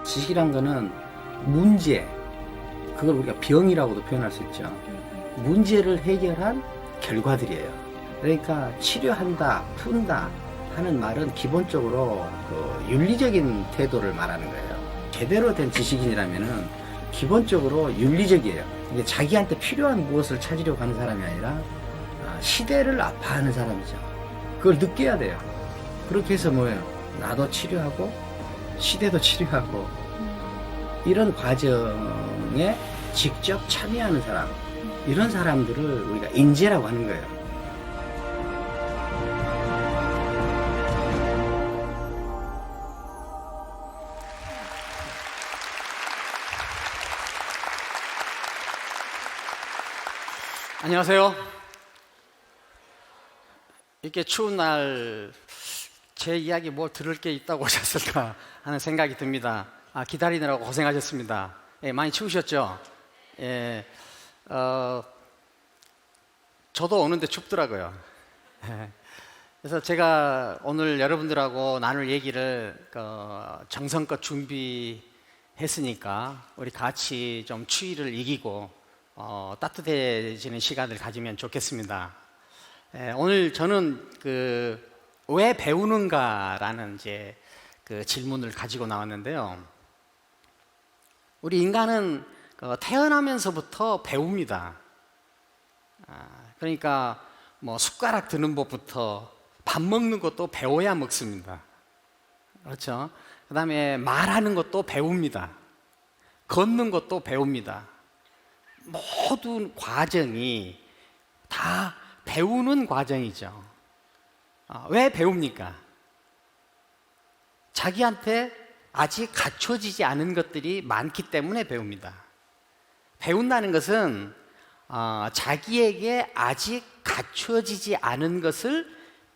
지식이란 거는 문제, 그걸 우리가 병이라고도 표현할 수 있죠. 문제를 해결한 결과들이에요. 그러니까 치료한다, 푼다 하는 말은 기본적으로 그 윤리적인 태도를 말하는 거예요. 제대로 된 지식인이라면은 기본적으로 윤리적이에요. 이게 자기한테 필요한 무엇을 찾으려고 하는 사람이 아니라 시대를 아파하는 사람이죠. 그걸 느껴야 돼요. 그렇게 해서 뭐예요? 나도 치료하고 시대도 치료하고 이런 과정에 직접 참여하는 사람, 이런 사람들을 우리가 인재라고 하는 거예요. 안녕하세요. 이렇게 추운 날 제 이야기 뭐 들을 게 있다고 오셨을까 하는 생각이 듭니다. 기다리느라고 고생하셨습니다. 예, 많이 추우셨죠? 예, 저도 오는데 춥더라고요. 예, 그래서 제가 오늘 여러분들하고 나눌 얘기를 정성껏 준비했으니까 우리 같이 좀 추위를 이기고 따뜻해지는 시간을 가지면 좋겠습니다. 오늘 저는 왜 배우는가라는 이제 그 질문을 가지고 나왔는데요. 우리 인간은 태어나면서부터 배웁니다. 그러니까 뭐 숟가락 드는 법부터 밥 먹는 것도 배워야 먹습니다. 그렇죠? 그 다음에 말하는 것도 배웁니다. 걷는 것도 배웁니다. 모든 과정이 다 배우는 과정이죠. 왜 배웁니까? 자기한테 아직 갖춰지지 않은 것들이 많기 때문에 배웁니다. 배운다는 것은 자기에게 아직 갖춰지지 않은 것을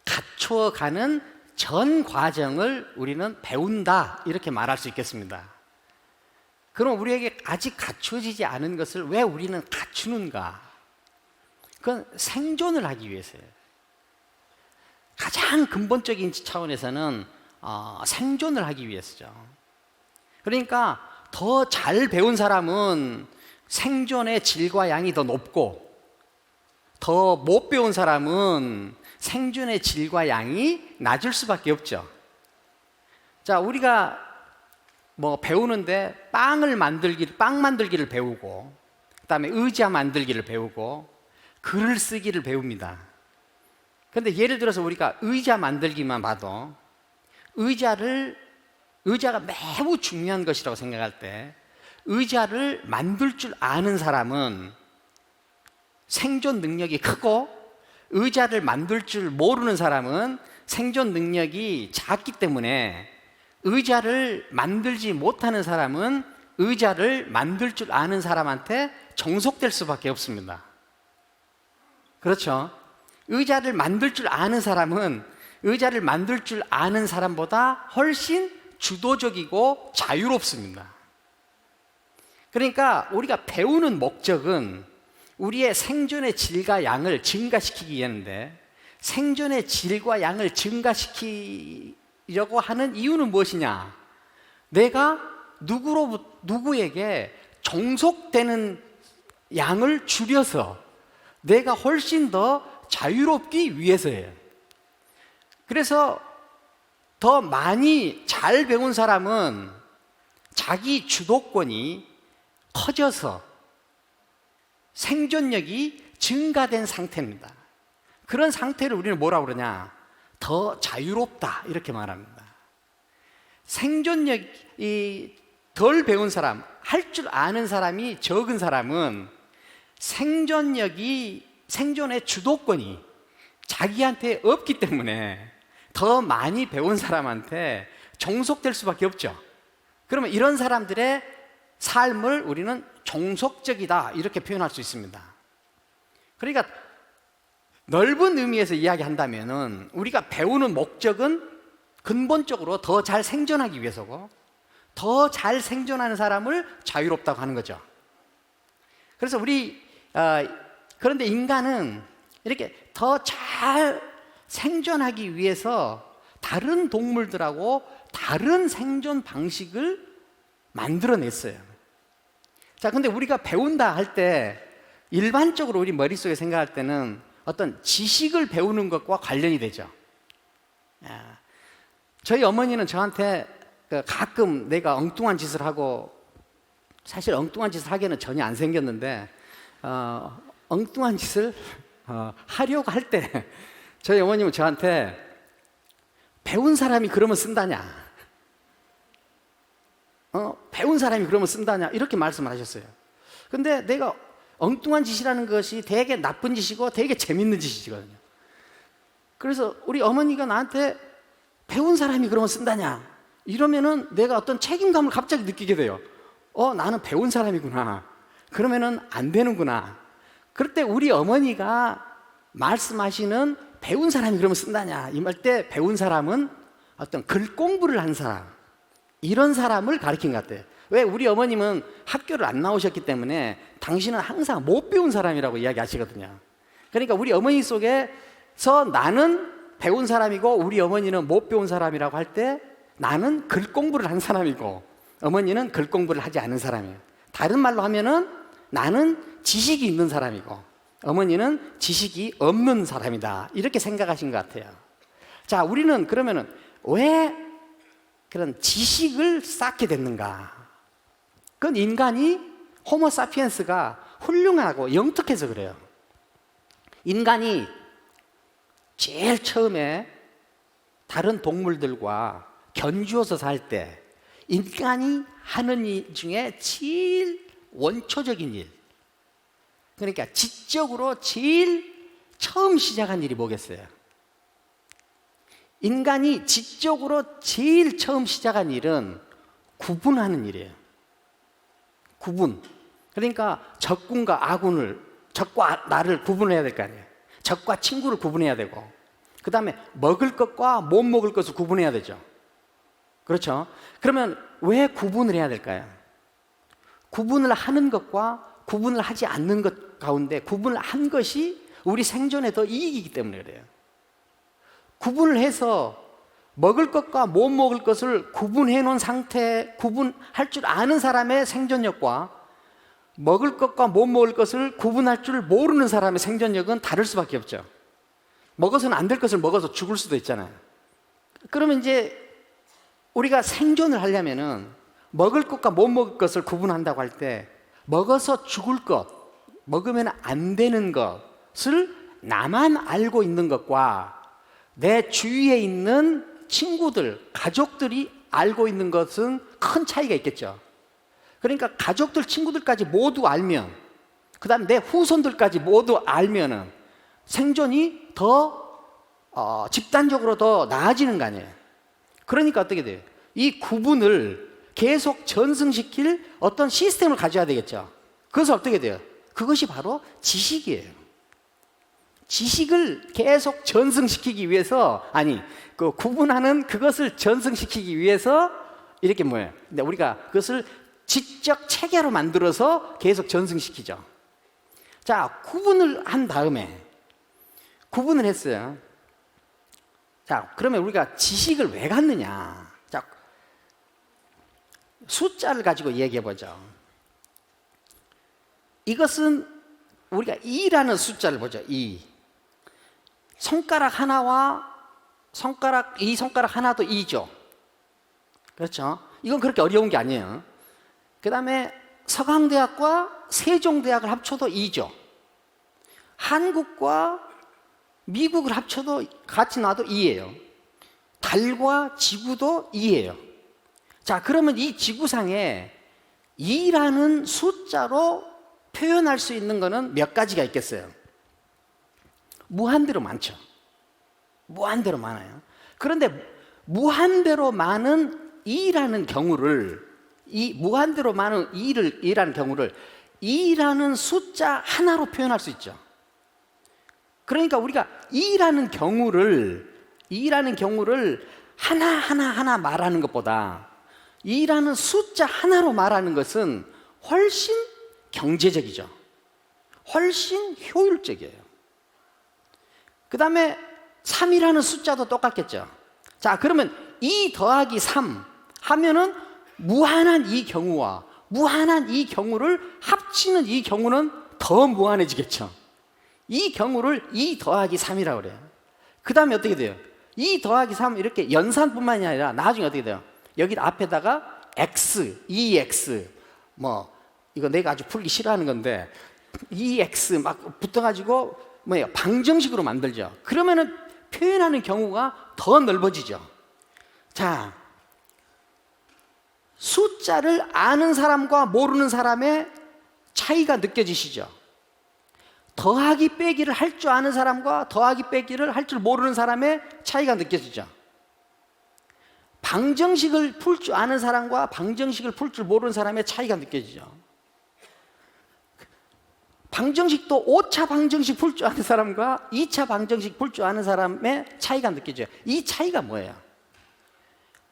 갖춰가는 전 과정을 우리는 배운다, 이렇게 말할 수 있겠습니다. 그럼 우리에게 아직 갖춰지지 않은 것을 왜 우리는 갖추는가? 그건 생존을 하기 위해서예요. 가장 근본적인 차원에서는 생존을 하기 위해서죠. 그러니까 더 잘 배운 사람은 생존의 질과 양이 더 높고, 더 못 배운 사람은 생존의 질과 양이 낮을 수밖에 없죠. 자, 우리가 뭐 배우는데 빵 만들기를 배우고, 그 다음에 의자 만들기를 배우고, 글을 쓰기를 배웁니다. 그런데 예를 들어서 우리가 의자 만들기만 봐도 의자가 매우 중요한 것이라고 생각할 때, 의자를 만들 줄 아는 사람은 생존 능력이 크고, 의자를 만들 줄 모르는 사람은 생존 능력이 작기 때문에 의자를 만들지 못하는 사람은 의자를 만들 줄 아는 사람한테 종속될 수밖에 없습니다. 그렇죠? 의자를 만들 줄 아는 사람은 의자를 만들 줄 아는 사람보다 훨씬 주도적이고 자유롭습니다. 그러니까 우리가 배우는 목적은 우리의 생존의 질과 양을 증가시키기 위한데, 생존의 질과 양을 증가시키려고 하는 이유는 무엇이냐? 내가 누구에게 종속되는 양을 줄여서 내가 훨씬 더 자유롭기 위해서예요. 그래서 더 많이 잘 배운 사람은 자기 주도권이 커져서 생존력이 증가된 상태입니다. 그런 상태를 우리는 뭐라고 그러냐? 더 자유롭다, 이렇게 말합니다. 생존력이 덜 배운 사람, 할 줄 아는 사람이 적은 사람은 생존의 주도권이 자기한테 없기 때문에 더 많이 배운 사람한테 종속될 수밖에 없죠. 그러면 이런 사람들의 삶을 우리는 종속적이다, 이렇게 표현할 수 있습니다. 그러니까 넓은 의미에서 이야기한다면 우리가 배우는 목적은 근본적으로 더 잘 생존하기 위해서고, 더 잘 생존하는 사람을 자유롭다고 하는 거죠. 그래서 그런데 인간은 이렇게 더 잘 생존하기 위해서 다른 동물들하고 다른 생존 방식을 만들어냈어요. 자, 근데 우리가 배운다 할 때 일반적으로 우리 머릿속에 생각할 때는 어떤 지식을 배우는 것과 관련이 되죠. 저희 어머니는 저한테 가끔 내가 엉뚱한 짓을 하고, 사실 엉뚱한 짓을 하기에는 전혀 안 생겼는데 엉뚱한 짓을 하려고 할 때 저희 어머님은 저한테 배운 사람이 그러면 쓴다냐, 배운 사람이 그러면 쓴다냐, 이렇게 말씀을 하셨어요. 근데 내가 엉뚱한 짓이라는 것이 되게 나쁜 짓이고 되게 재밌는 짓이거든요. 그래서 우리 어머니가 나한테 배운 사람이 그러면 쓴다냐 이러면은 내가 어떤 책임감을 갑자기 느끼게 돼요. 나는 배운 사람이구나. 그러면은 안 되는구나. 그럴 때 우리 어머니가 말씀하시는 배운 사람이 그러면 쓴다냐, 이 말 때 배운 사람은 어떤 글 공부를 한 사람, 이런 사람을 가리킨 것 같아요. 왜? 우리 어머님은 학교를 안 나오셨기 때문에 당신은 항상 못 배운 사람이라고 이야기하시거든요. 그러니까 우리 어머니 속에서 나는 배운 사람이고 우리 어머니는 못 배운 사람이라고 할 때 나는 글 공부를 한 사람이고 어머니는 글 공부를 하지 않은 사람이에요. 다른 말로 하면은 나는 지식이 있는 사람이고 어머니는 지식이 없는 사람이다, 이렇게 생각하신 것 같아요. 자, 우리는 그러면은 왜 그런 지식을 쌓게 됐는가? 그건 인간이 호모사피엔스가 훌륭하고 영특해서 그래요. 인간이 제일 처음에 다른 동물들과 견주어서 살 때 인간이 하는 일 중에 제일 원초적인 일, 그러니까 지적으로 제일 처음 시작한 일이 뭐겠어요? 인간이 지적으로 제일 처음 시작한 일은 구분하는 일이에요. 구분. 그러니까 적군과 아군을, 적과 나를 구분해야 될 거 아니에요. 적과 친구를 구분해야 되고, 그 다음에 먹을 것과 못 먹을 것을 구분해야 되죠. 그렇죠? 그러면 왜 구분을 해야 될까요? 구분을 하는 것과 구분을 하지 않는 것 가운데 구분을 한 것이 우리 생존에 더 이익이기 때문에 그래요. 구분을 해서 먹을 것과 못 먹을 것을 구분해 놓은 상태, 구분할 줄 아는 사람의 생존력과 먹을 것과 못 먹을 것을 구분할 줄 모르는 사람의 생존력은 다를 수밖에 없죠. 먹어서는 안 될 것을 먹어서 죽을 수도 있잖아요. 그러면 이제 우리가 생존을 하려면은 먹을 것과 못 먹을 것을 구분한다고 할 때 먹어서 죽을 것, 먹으면 안 되는 것을 나만 알고 있는 것과 내 주위에 있는 친구들, 가족들이 알고 있는 것은 큰 차이가 있겠죠. 그러니까 가족들, 친구들까지 모두 알면, 그 다음 내 후손들까지 모두 알면은 생존이 더 집단적으로 더 나아지는 거 아니에요. 그러니까 어떻게 돼요? 이 구분을 계속 전승시킬 어떤 시스템을 가져야 되겠죠. 그래서 어떻게 돼요? 그것이 바로 지식이에요. 지식을 계속 전승시키기 위해서, 그 구분하는 그것을 전승시키기 위해서 이렇게 뭐예요? 근데 우리가 그것을 지적 체계로 만들어서 계속 전승시키죠. 자, 구분을 한 다음에 구분을 했어요. 자, 그러면 우리가 지식을 왜 갖느냐? 자, 숫자를 가지고 얘기해 보죠. 이것은 우리가 2라는 숫자를 보죠. 2. 손가락 하나와 이 손가락 하나도 2죠. 그렇죠? 이건 그렇게 어려운 게 아니에요. 그 다음에 서강대학과 세종대학을 합쳐도 2죠. 한국과 미국을 합쳐도 같이 놔도 2예요. 달과 지구도 2예요. 자, 그러면 이 지구상에 2라는 숫자로 표현할 수 있는 거는 몇 가지가 있겠어요? 무한대로 많죠. 무한대로 많아요. 그런데 무한대로 많은 2라는 경우를, 이 무한대로 많은 2라는 경우를 2라는 숫자 하나로 표현할 수 있죠. 그러니까 우리가 2라는 경우를 하나 말하는 것보다 2라는 숫자 하나로 말하는 것은 훨씬 경제적이죠. 훨씬 효율적이에요. 그 다음에 3이라는 숫자도 똑같겠죠. 자, 그러면 2 더하기 3 하면은 무한한 이 경우와 무한한 이 경우를 합치는 이 경우는 더 무한해지겠죠. 이 경우를 2 더하기 3이라고 그래요. 그 다음에 어떻게 돼요? 2 더하기 3 이렇게 연산뿐만이 아니라 나중에 어떻게 돼요? 여기 앞에다가 x, 2x 뭐 이거 내가 아주 풀기 싫어하는 건데 2x 막 붙어가지고 뭐예요? 방정식으로 만들죠. 그러면은 표현하는 경우가 더 넓어지죠. 자, 숫자를 아는 사람과 모르는 사람의 차이가 느껴지시죠? 더하기 빼기를 할 줄 아는 사람과 더하기 빼기를 할 줄 모르는 사람의 차이가 느껴지죠? 방정식을 풀 줄 아는 사람과 방정식을 풀 줄 모르는 사람의 차이가 느껴지죠? 방정식도 5차 방정식 풀 줄 아는 사람과 2차 방정식 풀 줄 아는 사람의 차이가 느껴져요. 이 차이가 뭐예요?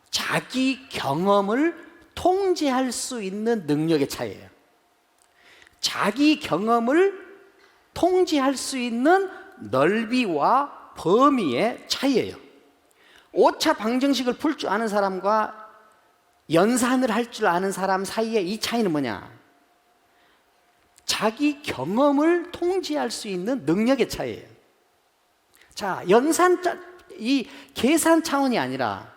자기 경험을 통제할 수 있는 능력의 차이예요. 자기 경험을 통제할 수 있는 넓이와 범위의 차이예요. 5차 방정식을 풀 줄 아는 사람과 연산을 할 줄 아는 사람 사이의 이 차이는 뭐냐? 자기 경험을 통제할 수 있는 능력의 차이예요. 자, 이 계산 차원이 아니라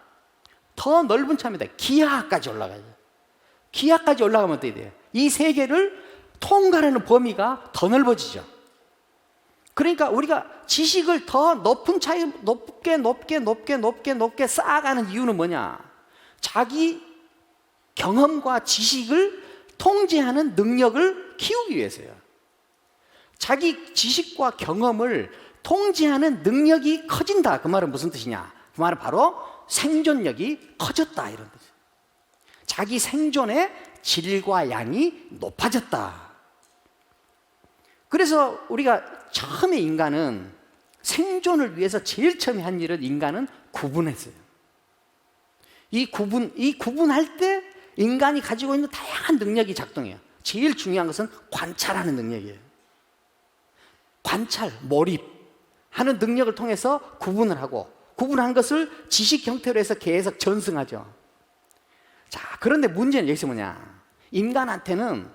더 넓은 차원입니다. 기하까지 올라가요. 기하까지 올라가면 어떻게 돼요? 이 세계를 통과하는 범위가 더 넓어지죠. 그러니까 우리가 지식을 더 높은 차이, 높게 쌓아가는 이유는 뭐냐? 자기 경험과 지식을 통제하는 능력을 키우기 위해서요. 자기 지식과 경험을 통제하는 능력이 커진다. 그 말은 무슨 뜻이냐? 그 말은 바로 생존력이 커졌다 이런 뜻이에요. 자기 생존의 질과 양이 높아졌다. 그래서 우리가 처음에 인간은 생존을 위해서 제일 처음에 한 일은 인간은 구분했어요. 이 구분할 때 인간이 가지고 있는 다양한 능력이 작동해요. 제일 중요한 것은 관찰하는 능력이에요. 관찰, 몰입하는 능력을 통해서 구분을 하고 구분한 것을 지식 형태로 해서 계속 전승하죠. 자, 그런데 문제는 여기서 뭐냐? 인간한테는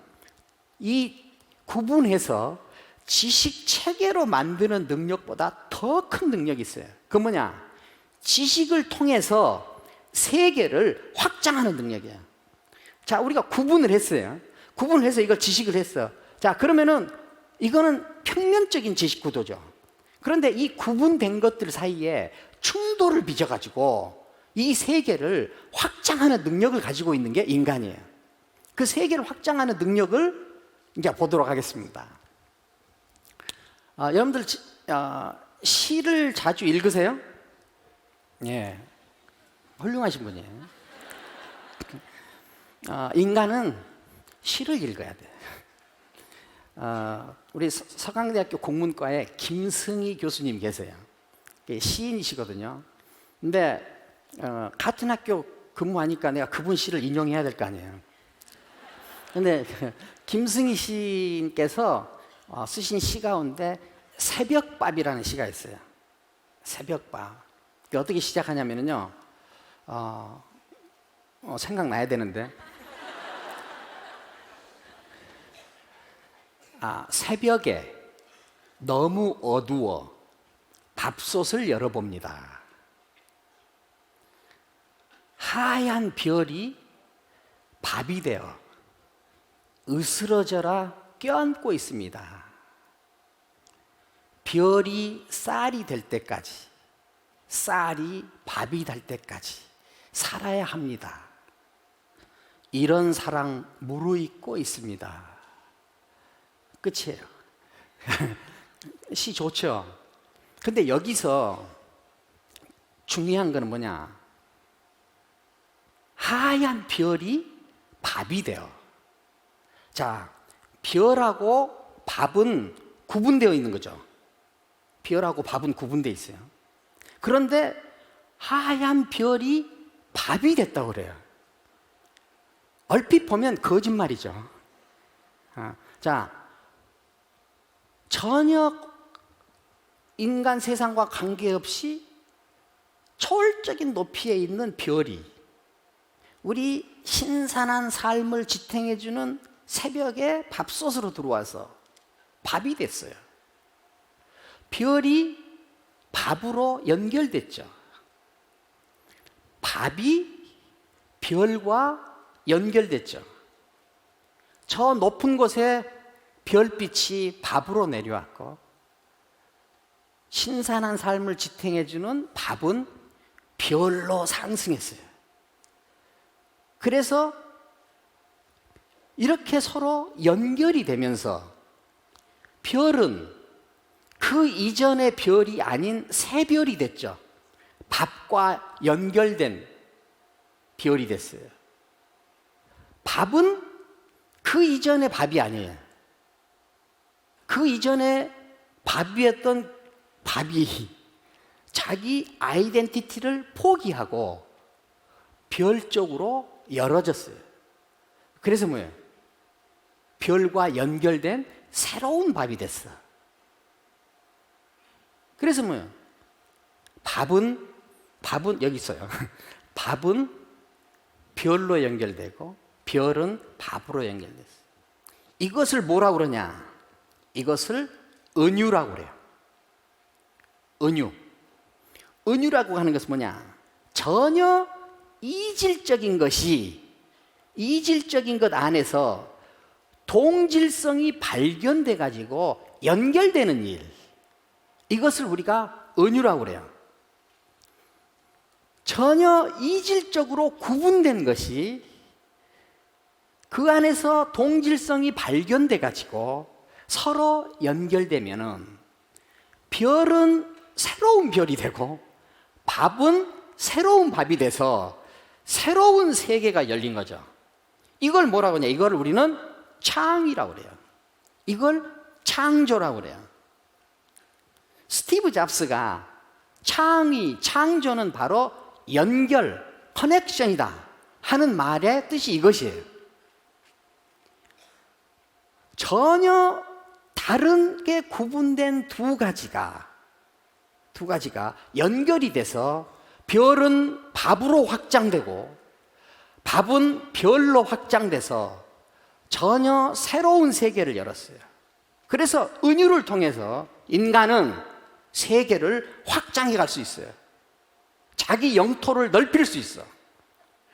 이 구분해서 지식 체계로 만드는 능력보다 더 큰 능력이 있어요. 그건 뭐냐? 지식을 통해서 세계를 확장하는 능력이에요. 자, 우리가 구분을 했어요. 구분을 해서 이걸 지식을 했어. 자, 그러면은 이거는 평면적인 지식 구도죠. 그런데 이 구분된 것들 사이에 충돌을 빚어가지고 이 세계를 확장하는 능력을 가지고 있는 게 인간이에요. 그 세계를 확장하는 능력을 이제 보도록 하겠습니다. 여러분들 시를 자주 읽으세요? 예, 훌륭하신 분이에요. 인간은 시를 읽어야 돼. 우리 서강대학교 국문과에 김승희 교수님 계세요. 시인이시거든요. 근데 같은 학교 근무하니까 내가 그분 시를 인용해야 될 거 아니에요. 근데 김승희 시인께서 쓰신 시 가운데 새벽밥이라는 시가 있어요. 새벽밥. 어떻게 시작하냐면요. 생각나야 되는데. 새벽에 너무 어두워 밥솥을 열어봅니다. 하얀 별이 밥이 되어 으스러져라 껴안고 있습니다. 별이 쌀이 될 때까지, 쌀이 밥이 될 때까지 살아야 합니다. 이런 사랑 무르익고 있습니다. 끝이에요. 시 좋죠? 근데 여기서 중요한 거는 뭐냐? 하얀 별이 밥이 돼요. 자, 별하고 밥은 구분되어 있는 거죠. 별하고 밥은 구분되어 있어요. 그런데 하얀 별이 밥이 됐다고 그래요. 얼핏 보면 거짓말이죠. 자, 전혀 인간 세상과 관계없이 초월적인 높이에 있는 별이 우리 신선한 삶을 지탱해주는 새벽에 밥솥으로 들어와서 밥이 됐어요. 별이 밥으로 연결됐죠. 밥이 별과 연결됐죠. 저 높은 곳에 별빛이 밥으로 내려왔고, 신선한 삶을 지탱해주는 밥은 별로 상승했어요. 그래서 이렇게 서로 연결이 되면서 별은 그 이전의 별이 아닌 새 별이 됐죠. 밥과 연결된 별이 됐어요. 밥은 그 이전의 밥이 아니에요. 그 이전에 밥이었던 밥이 자기 아이덴티티를 포기하고 별 쪽으로 열어졌어요. 그래서 뭐예요? 별과 연결된 새로운 밥이 됐어. 그래서 뭐예요? 밥은 여기 있어요. 밥은 별로 연결되고 별은 밥으로 연결됐어요. 이것을 뭐라고 그러냐? 이것을 은유라고 그래요. 은유. 은유라고 하는 것은 뭐냐? 전혀 이질적인 것 안에서 동질성이 발견돼 가지고 연결되는 일, 이것을 우리가 은유라고 그래요. 전혀 이질적으로 구분된 것이 그 안에서 동질성이 발견돼 가지고 서로 연결되면은 별은 새로운 별이 되고 밥은 새로운 밥이 돼서 새로운 세계가 열린 거죠. 이걸 뭐라고 하냐? 이걸 우리는 창이라고 그래요. 이걸 창조라고 그래요. 스티브 잡스가 창조는 바로 연결, 커넥션이다 하는 말의 뜻이 이것이에요. 전혀 다르게 구분된 두 가지가 연결이 돼서 별은 밥으로 확장되고 밥은 별로 확장돼서 전혀 새로운 세계를 열었어요. 그래서 은유를 통해서 인간은 세계를 확장해 갈 수 있어요. 자기 영토를 넓힐 수 있어.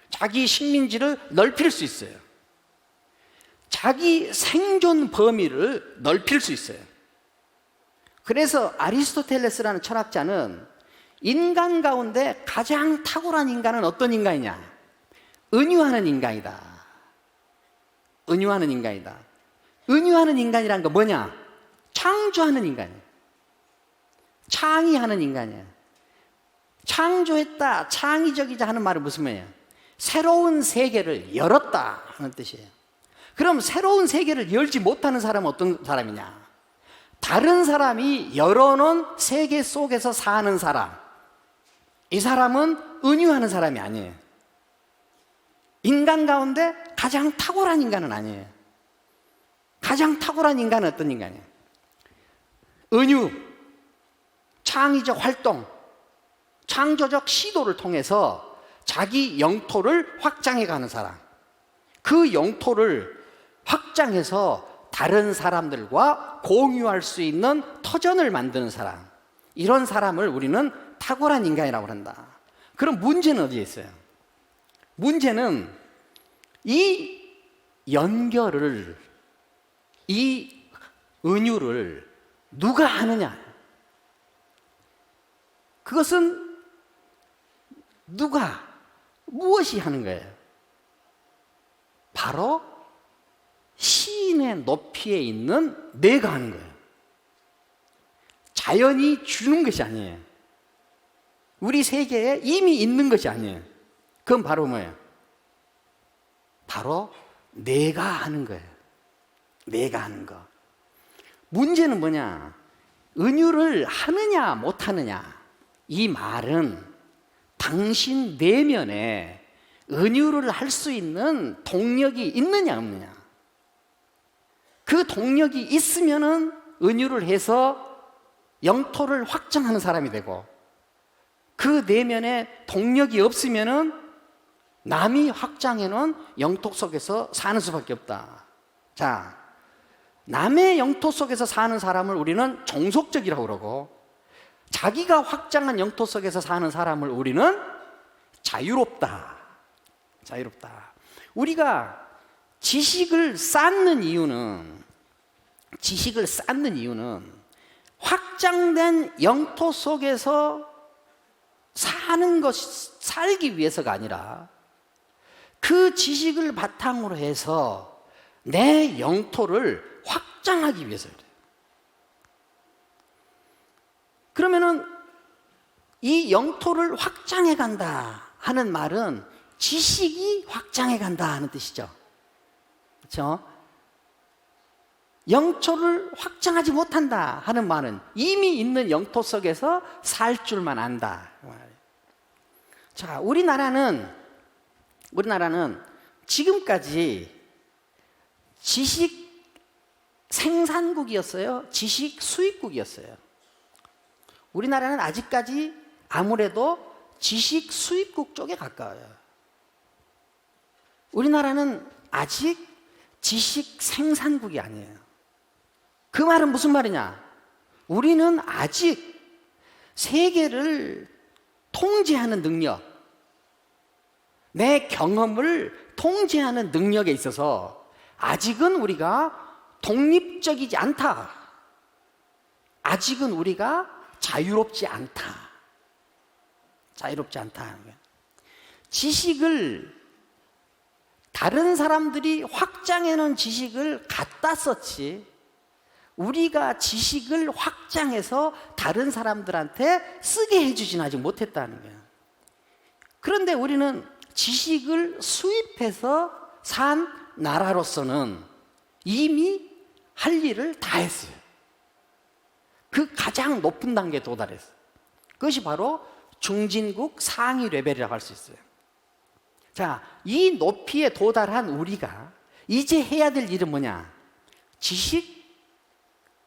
자기 식민지를 넓힐 수 있어요. 자기 생존 범위를 넓힐 수 있어요. 그래서 아리스토텔레스라는 철학자는 인간 가운데 가장 탁월한 인간은 어떤 인간이냐? 은유하는 인간이다. 은유하는 인간이다. 은유하는 인간이란 거 뭐냐? 창조하는 인간이에요. 창의하는 인간이에요. 창조했다, 창의적이자 하는 말은 무슨 말이에요? 새로운 세계를 열었다 하는 뜻이에요. 그럼 새로운 세계를 열지 못하는 사람은 어떤 사람이냐? 다른 사람이 열어놓은 세계 속에서 사는 사람. 이 사람은 은유하는 사람이 아니에요. 인간 가운데 가장 탁월한 인간은 아니에요. 가장 탁월한 인간은 어떤 인간이에요? 은유, 창의적 활동, 창조적 시도를 통해서 자기 영토를 확장해가는 사람. 그 영토를 확장해서 다른 사람들과 공유할 수 있는 터전을 만드는 사람. 이런 사람을 우리는 탁월한 인간이라고 한다. 그럼 문제는 어디에 있어요? 문제는 이 연결을, 이 은유를 누가 하느냐? 그것은 무엇이 하는 거예요? 바로 시인의 높이에 있는 내가 하는 거예요. 자연이 주는 것이 아니에요. 우리 세계에 이미 있는 것이 아니에요. 그건 바로 뭐예요? 바로 내가 하는 거예요. 내가 하는 거. 문제는 뭐냐? 은유를 하느냐 못하느냐. 이 말은 당신 내면에 은유를 할 수 있는 동력이 있느냐 없느냐. 그 동력이 있으면은 은유를 해서 영토를 확장하는 사람이 되고, 그 내면에 동력이 없으면은 남이 확장해 놓은 영토 속에서 사는 수밖에 없다. 자, 남의 영토 속에서 사는 사람을 우리는 종속적이라고 그러고, 자기가 확장한 영토 속에서 사는 사람을 우리는 자유롭다. 자유롭다. 우리가 지식을 쌓는 이유는 확장된 영토 속에서 살기 위해서가 아니라 그 지식을 바탕으로 해서 내 영토를 확장하기 위해서 그래요. 그러면은 이 영토를 확장해 간다 하는 말은 지식이 확장해 간다 하는 뜻이죠. 그렇죠? 영토를 확장하지 못한다 하는 말은 이미 있는 영토 속에서 살 줄만 안다. 자, 우리나라는 지금까지 지식 생산국이었어요? 지식 수입국이었어요? 우리나라는 아직까지 아무래도 지식 수입국 쪽에 가까워요. 우리나라는 아직 지식 생산국이 아니에요. 그 말은 무슨 말이냐? 우리는 아직 세계를 통제하는 능력, 내 경험을 통제하는 능력에 있어서 아직은 우리가 독립적이지 않다. 아직은 우리가 자유롭지 않다. 자유롭지 않다. 지식을 다른 사람들이 확장해놓은 지식을 갖다 썼지, 우리가 지식을 확장해서 다른 사람들한테 쓰게 해주진 아직 못했다는 거예요. 그런데 우리는 지식을 수입해서 산 나라로서는 이미 할 일을 다 했어요. 그 가장 높은 단계에 도달했어요. 그것이 바로 중진국 상위 레벨이라고 할 수 있어요. 자, 이 높이에 도달한 우리가 이제 해야 될 일은 뭐냐? 지식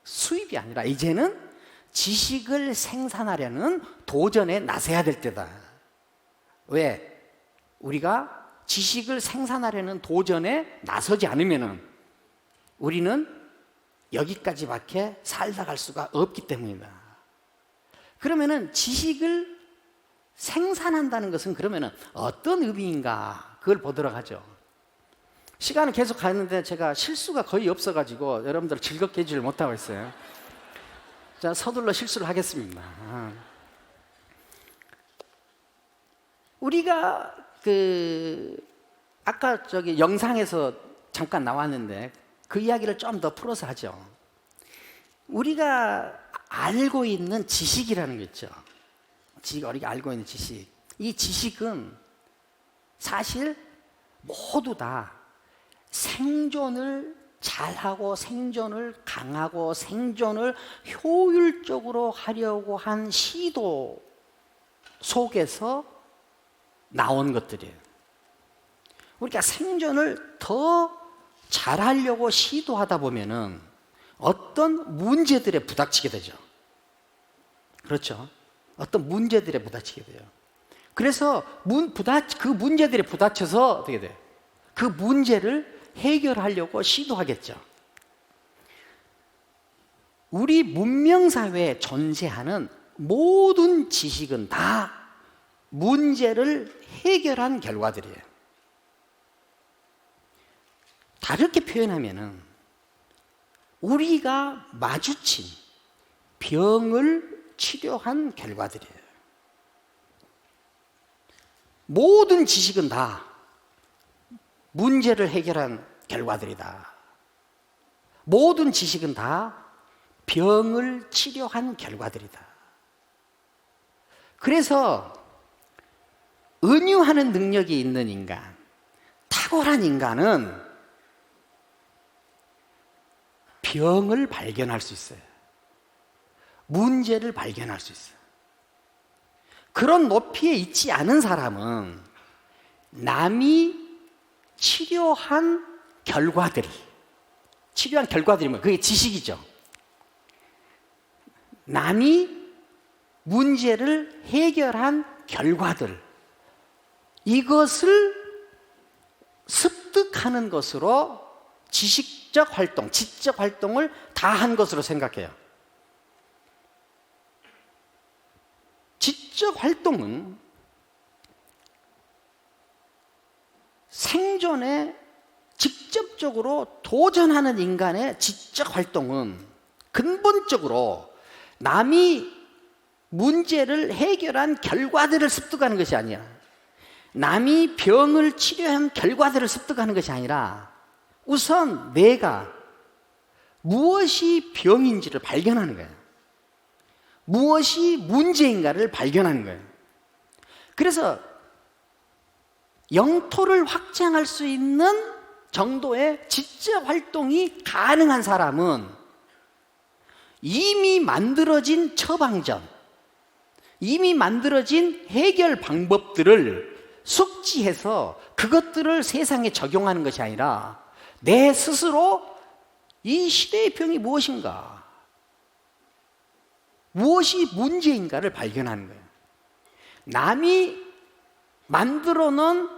수입이 아니라 이제는 지식을 생산하려는 도전에 나서야 될 때다. 왜? 우리가 지식을 생산하려는 도전에 나서지 않으면 우리는 여기까지밖에 살다 갈 수가 없기 때문이다. 그러면은 지식을 생산한다는 것은 그러면은 어떤 의미인가, 그걸 보도록 하죠. 시간은 계속 가는데 제가 실수가 거의 없어가지고 여러분들 즐겁게 해주질 못하고 있어요. 자, 서둘러 실수를 하겠습니다. 우리가 아까 저기 영상에서 잠깐 나왔는데 그 이야기를 좀 더 풀어서 하죠. 우리가 알고 있는 지식이라는 게 있죠. 우리가 알고 있는 지식. 이 지식은 사실 모두 다 생존을 잘하고 생존을 강하고 생존을 효율적으로 하려고 한 시도 속에서 나온 것들이에요. 우리가 생존을 더 잘하려고 시도하다 보면은 어떤 문제들에 부닥치게 되죠. 그렇죠? 어떤 문제들에 부닥치게 돼요. 그래서 그 문제들에 부닥쳐서 어떻게 돼요? 그 문제를 해결하려고 시도하겠죠. 우리 문명사회에 존재하는 모든 지식은 다 문제를 해결한 결과들이에요. 다르게 표현하면은 우리가 마주친 병을 치료한 결과들이에요. 모든 지식은 다 문제를 해결한 결과들이다. 모든 지식은 다 병을 치료한 결과들이다. 그래서 은유하는 능력이 있는 인간, 탁월한 인간은 병을 발견할 수 있어요. 문제를 발견할 수 있어요. 그런 높이에 있지 않은 사람은 남이 치료한 결과들이 뭐 그게 지식이죠. 남이 문제를 해결한 결과들, 이것을 습득하는 것으로 지식적 활동, 지적 활동을 다 한 것으로 생각해요. 지적 활동은 생존에 직접적으로 도전하는 인간의 지적 활동은 근본적으로 남이 문제를 해결한 결과들을 습득하는 것이 아니야. 남이 병을 치료한 결과들을 습득하는 것이 아니라 우선 내가 무엇이 병인지를 발견하는 거예요. 무엇이 문제인가를 발견하는 거예요. 그래서 영토를 확장할 수 있는 정도의 지적 활동이 가능한 사람은 이미 만들어진 처방전, 이미 만들어진 해결 방법들을 숙지해서 그것들을 세상에 적용하는 것이 아니라 내 스스로 이 시대의 병이 무엇인가, 무엇이 문제인가를 발견하는 거예요. 남이 만들어 놓은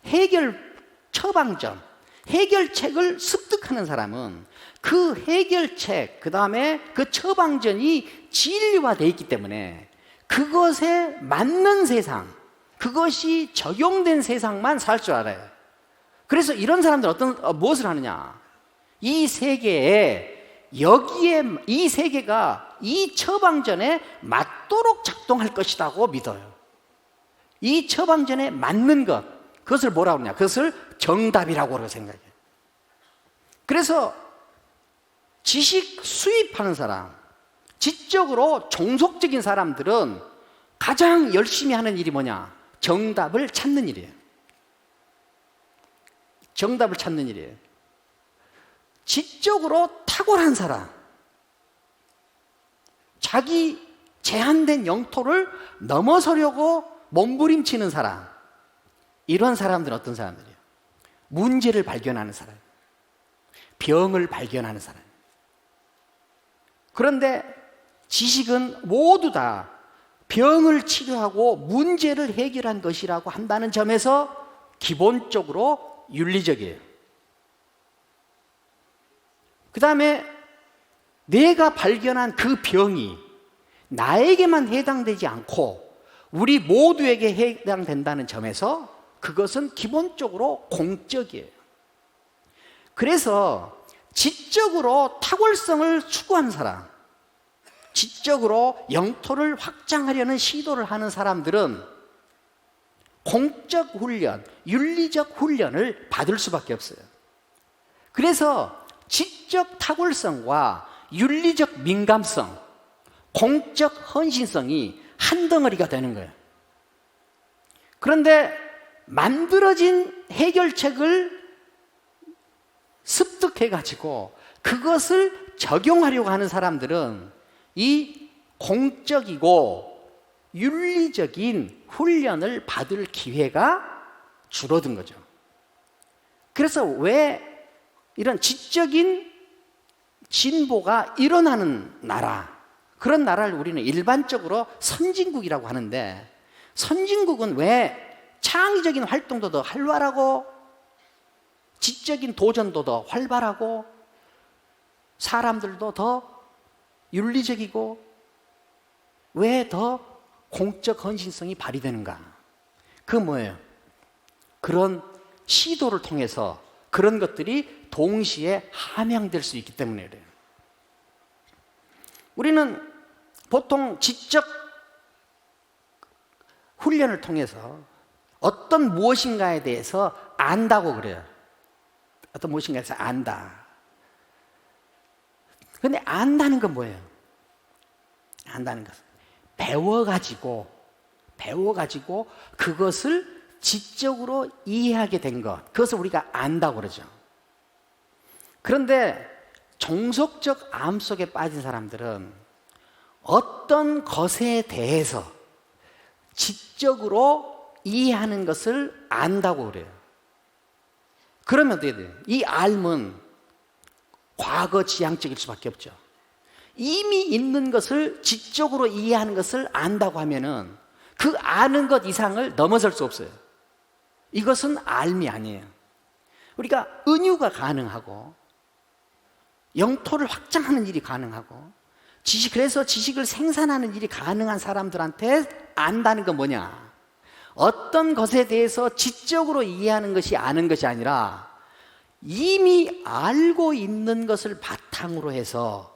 해결 처방전, 해결책을 습득하는 사람은 그 해결책, 그 다음에 그 처방전이 진리화되어 있기 때문에 그것에 맞는 세상, 그것이 적용된 세상만 살 줄 알아요. 그래서 이런 사람들은 무엇을 하느냐? 이 세계에, 여기에, 이 세계가 이 처방전에 맞도록 작동할 것이라고 믿어요. 이 처방전에 맞는 것, 그것을 뭐라고 하느냐? 그것을 정답이라고 생각해요. 그래서 지식 수입하는 사람, 지적으로 종속적인 사람들은 가장 열심히 하는 일이 뭐냐? 정답을 찾는 일이에요. 정답을 찾는 일이에요. 지적으로 탁월한 사람, 자기 제한된 영토를 넘어서려고 몸부림치는 사람, 이런 사람들은 어떤 사람들이에요? 문제를 발견하는 사람, 병을 발견하는 사람. 그런데 지식은 모두 다 병을 치료하고 문제를 해결한 것이라고 한다는 점에서 기본적으로 윤리적이에요. 그 다음에 내가 발견한 그 병이 나에게만 해당되지 않고 우리 모두에게 해당된다는 점에서 그것은 기본적으로 공적이에요. 그래서 지적으로 탁월성을 추구하는 사람, 지적으로 영토를 확장하려는 시도를 하는 사람들은 공적 훈련, 윤리적 훈련을 받을 수밖에 없어요. 그래서 지적 탁월성과 윤리적 민감성, 공적 헌신성이 한 덩어리가 되는 거예요. 그런데 만들어진 해결책을 습득해가지고 그것을 적용하려고 하는 사람들은 이 공적이고 윤리적인 훈련을 받을 기회가 줄어든 거죠. 그래서 왜 이런 지적인 진보가 일어나는 나라, 그런 나라를 우리는 일반적으로 선진국이라고 하는데, 선진국은 왜 창의적인 활동도 더 활발하고 지적인 도전도 더 활발하고 사람들도 더 윤리적이고 왜 더 공적 헌신성이 발휘되는가? 그건 뭐예요? 그런 시도를 통해서 그런 것들이 동시에 함양될 수 있기 때문에 그래요. 우리는 보통 지적 훈련을 통해서 어떤 무엇인가에 대해서 안다고 그래요. 어떤 무엇인가에 대해서 안다. 근데 안다는 건 뭐예요? 안다는 것은 배워가지고 그것을 지적으로 이해하게 된 것, 그것을 우리가 안다고 그러죠. 그런데 종속적 암 속에 빠진 사람들은 어떤 것에 대해서 지적으로 이해하는 것을 안다고 그래요. 그러면 어떻게 돼요? 이 알은 과거 지향적일 수밖에 없죠. 이미 있는 것을 지적으로 이해하는 것을 안다고 하면은 그 아는 것 이상을 넘어설 수 없어요. 이것은 알미 아니에요. 우리가 은유가 가능하고 영토를 확장하는 일이 가능하고 그래서 지식을 생산하는 일이 가능한 사람들한테 안다는 건 뭐냐? 어떤 것에 대해서 지적으로 이해하는 것이 아는 것이 아니라 이미 알고 있는 것을 바탕으로 해서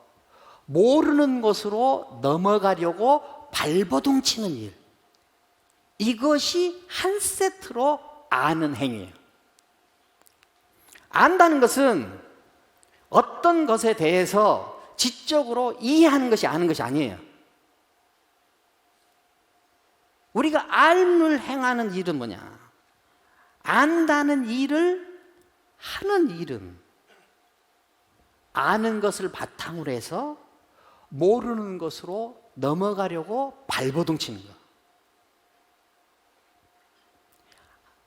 모르는 것으로 넘어가려고 발버둥 치는 일, 이것이 한 세트로 아는 행위예요. 안다는 것은 어떤 것에 대해서 지적으로 이해하는 것이 아는 것이 아니에요. 우리가 알을 행하는 일은 뭐냐? 안다는 일을 하는 일은 아는 것을 바탕으로 해서 모르는 것으로 넘어가려고 발버둥 치는 거.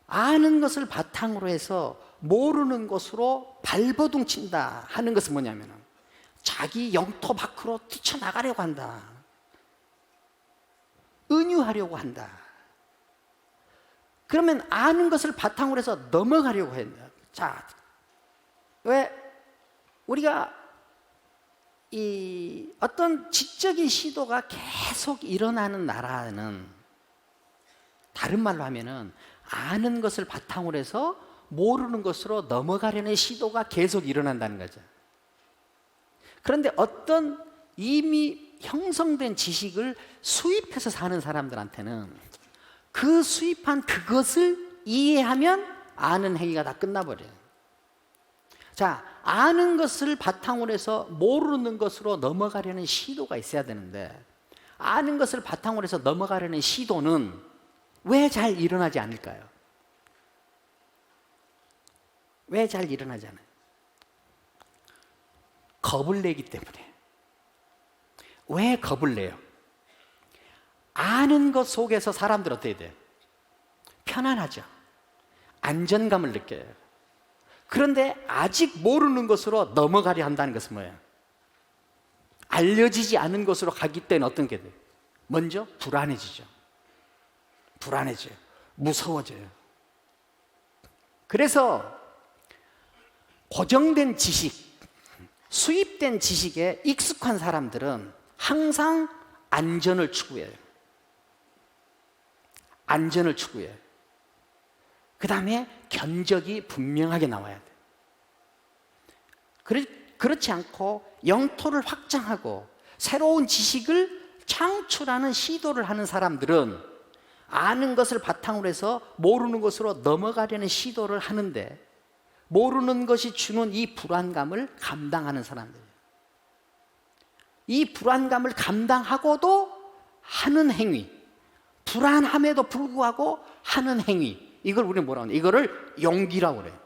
아는 것을 바탕으로 해서 모르는 것으로 발버둥 친다 하는 것은 뭐냐면 자기 영토 밖으로 뛰쳐나가려고 한다. 은유하려고 한다. 그러면 아는 것을 바탕으로 해서 넘어가려고 한다. 자, 왜 우리가 이 어떤 지적인 시도가 계속 일어나는 나라는, 다른 말로 하면은 아는 것을 바탕으로 해서 모르는 것으로 넘어가려는 시도가 계속 일어난다는 거죠. 그런데 어떤 이미 형성된 지식을 수입해서 사는 사람들한테는 그 수입한 그것을 이해하면 아는 행위가 다 끝나버려요. 자, 아는 것을 바탕으로 해서 모르는 것으로 넘어가려는 시도가 있어야 되는데, 아는 것을 바탕으로 해서 넘어가려는 시도는 왜 잘 일어나지 않을까요? 왜 잘 일어나지 않아요? 겁을 내기 때문에. 왜 겁을 내요? 아는 것 속에서 사람들 어떻게 돼요? 편안하죠. 안전감을 느껴요. 그런데 아직 모르는 것으로 넘어가려 한다는 것은 뭐예요? 알려지지 않은 것으로 가기 때문에 어떤 게 돼요? 먼저 불안해지죠. 불안해져요. 무서워져요. 그래서 고정된 지식, 수입된 지식에 익숙한 사람들은 항상 안전을 추구해요. 안전을 추구해요. 그 다음에 견적이 분명하게 나와야 돼요. 그렇지 않고 영토를 확장하고 새로운 지식을 창출하는 시도를 하는 사람들은 아는 것을 바탕으로 해서 모르는 것으로 넘어가려는 시도를 하는데, 모르는 것이 주는 이 불안감을 감당하는 사람들이에요. 이 불안감을 감당하고도 하는 행위, 불안함에도 불구하고 하는 행위, 이걸 우리는 뭐라고 하냐? 이거를 용기라고 그래요.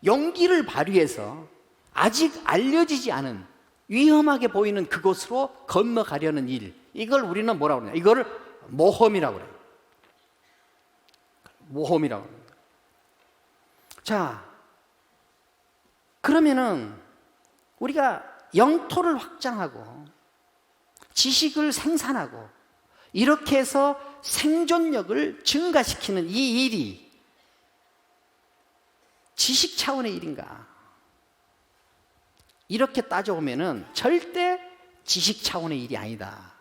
용기를 발휘해서 아직 알려지지 않은 위험하게 보이는 그곳으로 건너가려는 일, 이걸 우리는 뭐라고 그러냐? 이거를 모험이라고 그래요. 모험이라고 합니다. 자, 그러면은 우리가 영토를 확장하고 지식을 생산하고 이렇게 해서 생존력을 증가시키는 이 일이 지식 차원의 일인가? 이렇게 따져보면은 절대 지식 차원의 일이 아니다.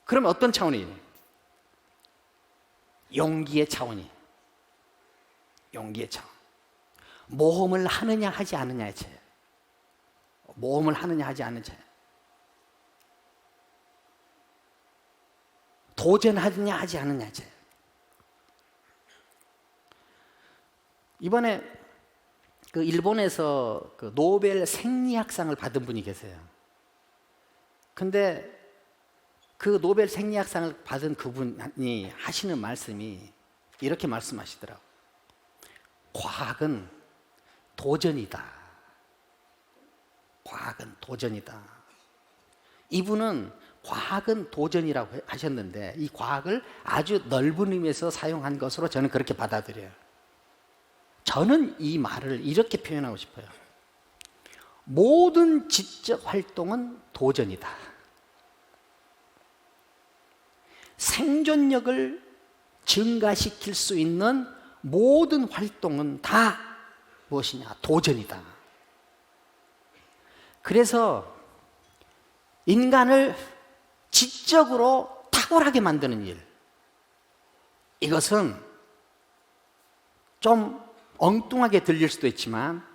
그러면 어떤 차원의 일이에요? 용기의 차원이에요. 용기의 차원. 모험을 하느냐 하지 않느냐의 차이. 모험을 하느냐 하지 않는 차이. 도전하느냐 하지 않느냐의 차이. 이번에 그 일본에서 그 노벨 생리학상을 받은 분이 계세요. 근데 그 노벨 생리학상을 받은 그분이 하시는 말씀이 이렇게 말씀하시더라고요. 과학은 도전이다. 과학은 도전이다. 이분은 과학은 도전이라고 하셨는데 이 과학을 아주 넓은 의미에서 사용한 것으로 저는 그렇게 받아들여요. 저는 이 말을 이렇게 표현하고 싶어요. 모든 지적 활동은 도전이다. 생존력을 증가시킬 수 있는 모든 활동은 다 무엇이냐? 도전이다. 그래서 인간을 지적으로 탁월하게 만드는 일, 이것은 좀 엉뚱하게 들릴 수도 있지만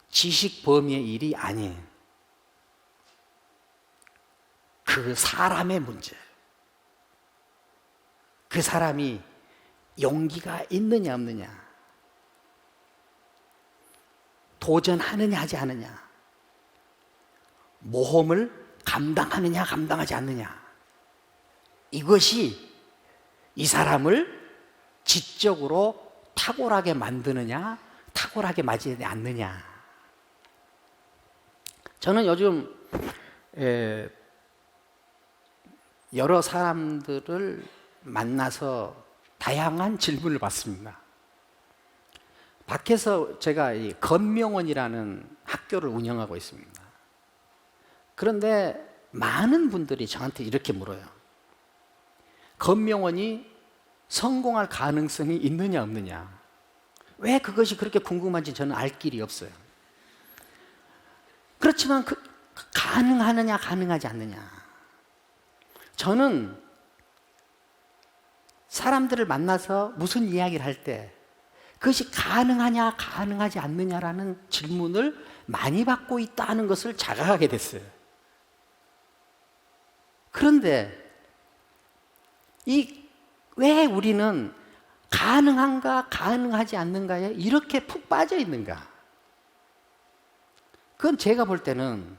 지식 범위의 일이 아니에요. 그 사람의 문제, 그 사람이 용기가 있느냐 없느냐, 도전하느냐 하지 않느냐, 모험을 감당하느냐 감당하지 않느냐, 이것이 이 사람을 지적으로 탁월하게 만드느냐 탁월하게 맞지 않느냐. 저는 요즘 여러 사람들을 만나서 다양한 질문을 받습니다. 밖에서 제가 이 건명원이라는 학교를 운영하고 있습니다. 그런데 많은 분들이 저한테 이렇게 물어요. 건명원이 성공할 가능성이 있느냐 없느냐. 왜 그것이 그렇게 궁금한지 저는 알 길이 없어요. 그렇지만 가능하느냐 가능하지 않느냐. 저는 사람들을 만나서 무슨 이야기를 할 때 그것이 가능하냐 가능하지 않느냐라는 질문을 많이 받고 있다는 것을 자각하게 됐어요. 그런데 왜 우리는 가능한가 가능하지 않는가에 이렇게 푹 빠져 있는가? 그건 제가 볼 때는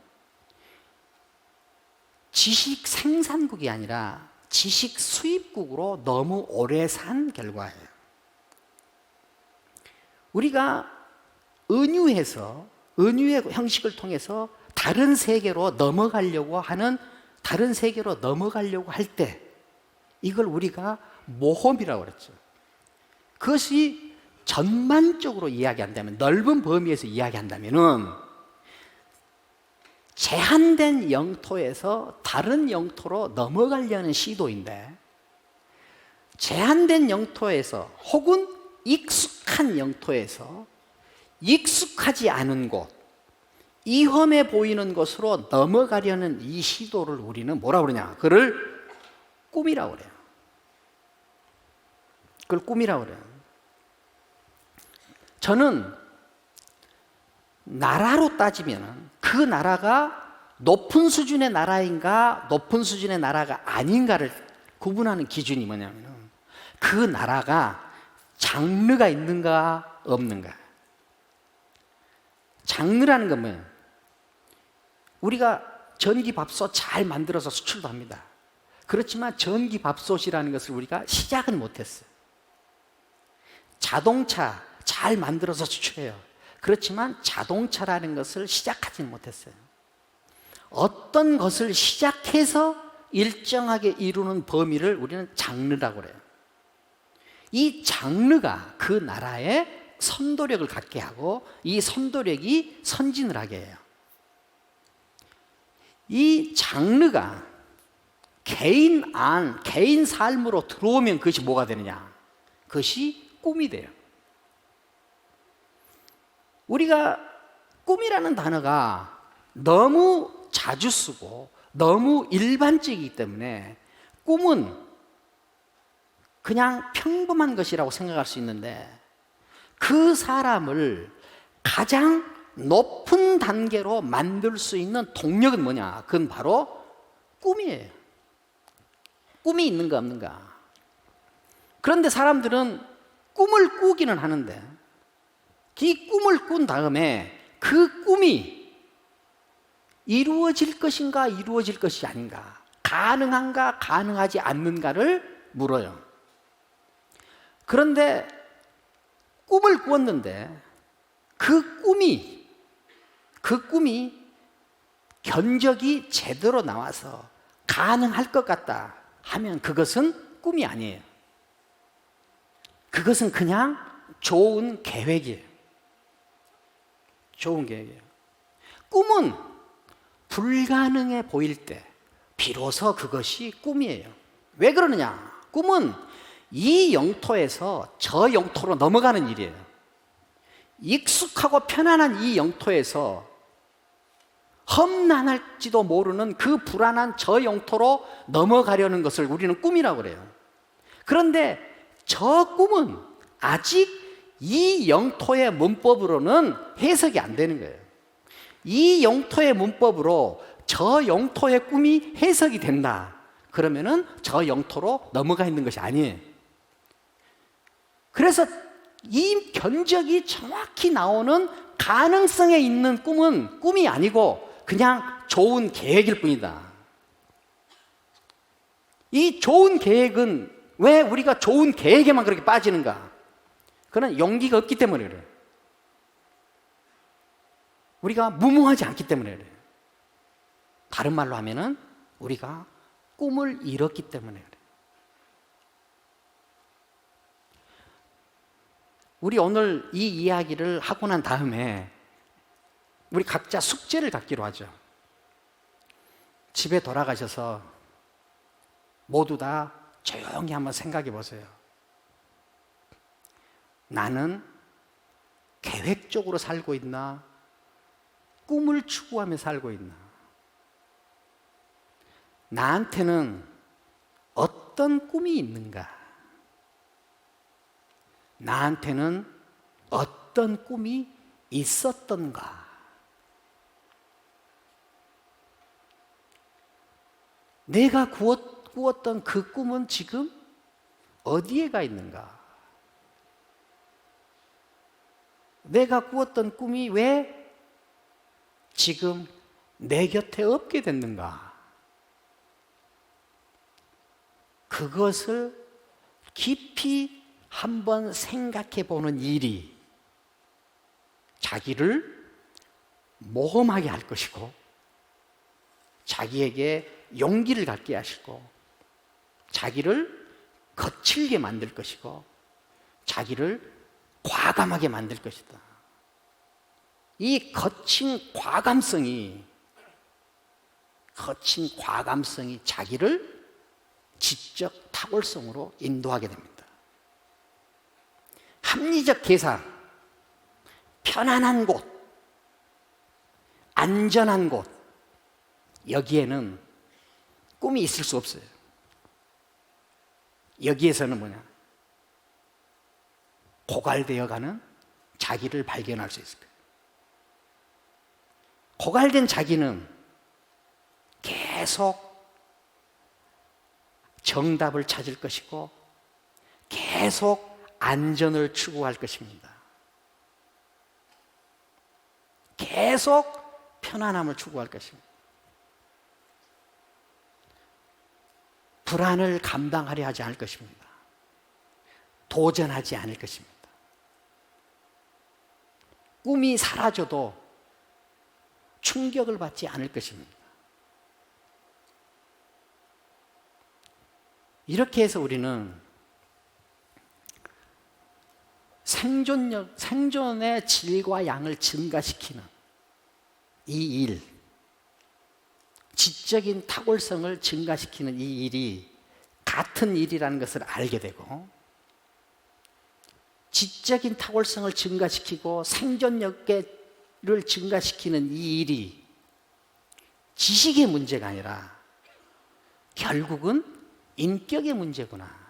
지식 생산국이 아니라 지식 수입국으로 너무 오래 산 결과예요. 우리가 은유의 형식을 통해서 다른 세계로 넘어가려고 할 때 이걸 우리가 모험이라고 그랬죠. 그것이 전반적으로 이야기한다면, 넓은 범위에서 이야기한다면은 제한된 영토에서 다른 영토로 넘어가려는 시도인데, 제한된 영토에서 혹은 익숙한 영토에서 익숙하지 않은 곳, 위험해 보이는 곳으로 넘어가려는 이 시도를 우리는 뭐라고 그러냐? 그를 꿈이라고 그래요. 그걸 꿈이라고 그래요. 저는 나라로 따지면 그 나라가 높은 수준의 나라인가 높은 수준의 나라가 아닌가를 구분하는 기준이 뭐냐면 그 나라가 장르가 있는가 없는가. 장르라는 건 뭐예요? 우리가 전기밥솥 잘 만들어서 수출도 합니다. 그렇지만 전기밥솥이라는 것을 우리가 시작은 못했어요. 자동차 잘 만들어서 수출해요. 그렇지만 자동차라는 것을 시작하지는 못했어요. 어떤 것을 시작해서 일정하게 이루는 범위를 우리는 장르라고 그래요. 이 장르가 그 나라의 선도력을 갖게 하고 이 선도력이 선진을 하게 해요. 이 장르가 개인 삶으로 들어오면 그것이 뭐가 되느냐? 그것이 꿈이 돼요. 우리가 꿈이라는 단어가 너무 자주 쓰고 너무 일반적이기 때문에 꿈은 그냥 평범한 것이라고 생각할 수 있는데 그 사람을 가장 높은 단계로 만들 수 있는 동력은 뭐냐? 그건 바로 꿈이에요. 꿈이 있는가 없는가. 그런데 사람들은 꿈을 꾸기는 하는데 이 꿈을 꾼 다음에 그 꿈이 이루어질 것인가 이루어질 것이 아닌가, 가능한가 가능하지 않는가를 물어요. 그런데 꿈을 꾸었는데 그 꿈이 견적이 제대로 나와서 가능할 것 같다 하면 그것은 꿈이 아니에요. 그것은 그냥 좋은 계획이에요. 좋은 계획이에요. 꿈은 불가능해 보일 때 비로소 그것이 꿈이에요. 왜 그러느냐? 꿈은 이 영토에서 저 영토로 넘어가는 일이에요. 익숙하고 편안한 이 영토에서 험난할지도 모르는 그 불안한 저 영토로 넘어가려는 것을 우리는 꿈이라고 그래요. 그런데 저 꿈은 아직 이 영토의 문법으로는 해석이 안 되는 거예요. 이 영토의 문법으로 저 영토의 꿈이 해석이 된다. 그러면은 저 영토로 넘어가 있는 것이 아니에요. 그래서 이 견적이 정확히 나오는 가능성에 있는 꿈은 꿈이 아니고 그냥 좋은 계획일 뿐이다. 이 좋은 계획은 왜 우리가 좋은 계획에만 그렇게 빠지는가? 그건 용기가 없기 때문에 그래요. 우리가 무모하지 않기 때문에 그래요. 다른 말로 하면은 우리가 꿈을 잃었기 때문에 그래요. 우리 오늘 이 이야기를 하고 난 다음에 우리 각자 숙제를 갖기로 하죠. 집에 돌아가셔서 모두 다 조용히 한번 생각해 보세요. 나는 계획적으로 살고 있나? 꿈을 추구하며 살고 있나? 나한테는 어떤 꿈이 있는가? 나한테는 어떤 꿈이 있었던가? 내가 꾸었던 그 꿈은 지금 어디에 가 있는가? 내가 꾸었던 꿈이 왜 지금 내 곁에 없게 됐는가? 그것을 깊이 한번 생각해 보는 일이 자기를 모험하게 할 것이고 자기에게 용기를 갖게 하시고 자기를 거칠게 만들 것이고 자기를 과감하게 만들 것이다. 이 거친 과감성이 자기를 지적 탁월성으로 인도하게 됩니다. 합리적 계산, 편안한 곳, 안전한 곳, 여기에는 꿈이 있을 수 없어요. 여기에서는 뭐냐? 고갈되어가는 자기를 발견할 수 있을 거예요. 고갈된 자기는 계속 정답을 찾을 것이고 계속 안전을 추구할 것입니다. 계속 편안함을 추구할 것입니다. 불안을 감당하려 하지 않을 것입니다. 도전하지 않을 것입니다. 꿈이 사라져도 충격을 받지 않을 것입니다. 이렇게 해서 우리는 생존의 질과 양을 증가시키는 이 일, 지적인 탁월성을 증가시키는 이 일이 같은 일이라는 것을 알게 되고 지적인 탁월성을 증가시키고 생존력을 증가시키는 이 일이 지식의 문제가 아니라 결국은 인격의 문제구나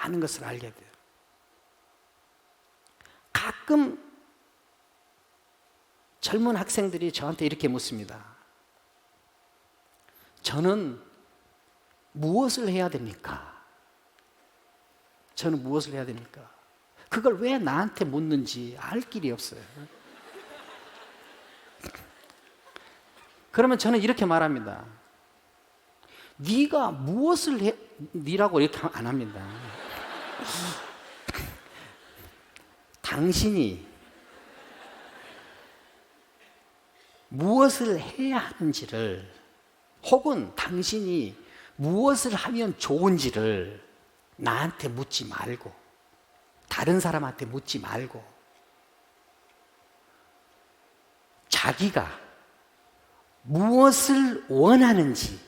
하는 것을 알게 돼요. 가끔 젊은 학생들이 저한테 이렇게 묻습니다. 저는 무엇을 해야 됩니까? 그걸 왜 나한테 묻는지 알 길이 없어요. 그러면 저는 이렇게 말합니다. 네가 무엇을 해? 네라고 이렇게 안 합니다. 당신이 무엇을 해야 하는지를 혹은 당신이 무엇을 하면 좋은지를 나한테 묻지 말고 다른 사람한테 묻지 말고 자기가 무엇을 원하는지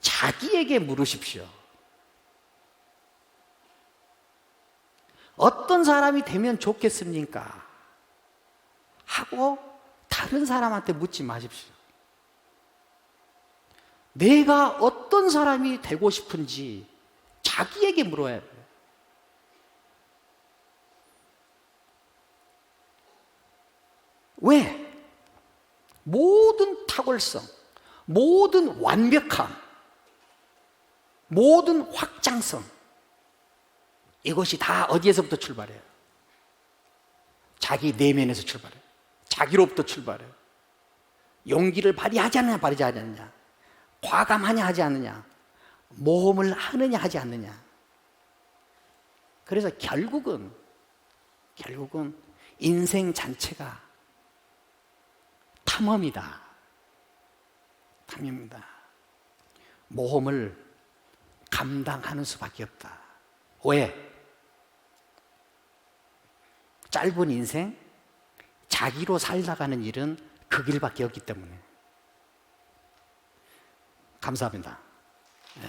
자기에게 물으십시오. 어떤 사람이 되면 좋겠습니까? 하고 다른 사람한테 묻지 마십시오. 내가 어떤 사람이 되고 싶은지 자기에게 물어야 돼요. 왜? 모든 탁월성, 모든 완벽함, 모든 확장성, 이것이 다 어디에서부터 출발해요? 자기 내면에서 출발해요. 자기로부터 출발해요. 용기를 발휘하지 않느냐, 발휘하지 않느냐, 과감하냐, 하지 않느냐, 모험을 하느냐, 하지 않느냐. 그래서 결국은 인생 자체가 탐험이다. 탐험입니다. 모험을 감당하는 수밖에 없다. 왜? 짧은 인생, 자기로 살다가는 일은 그 길밖에 없기 때문에. 감사합니다. 네.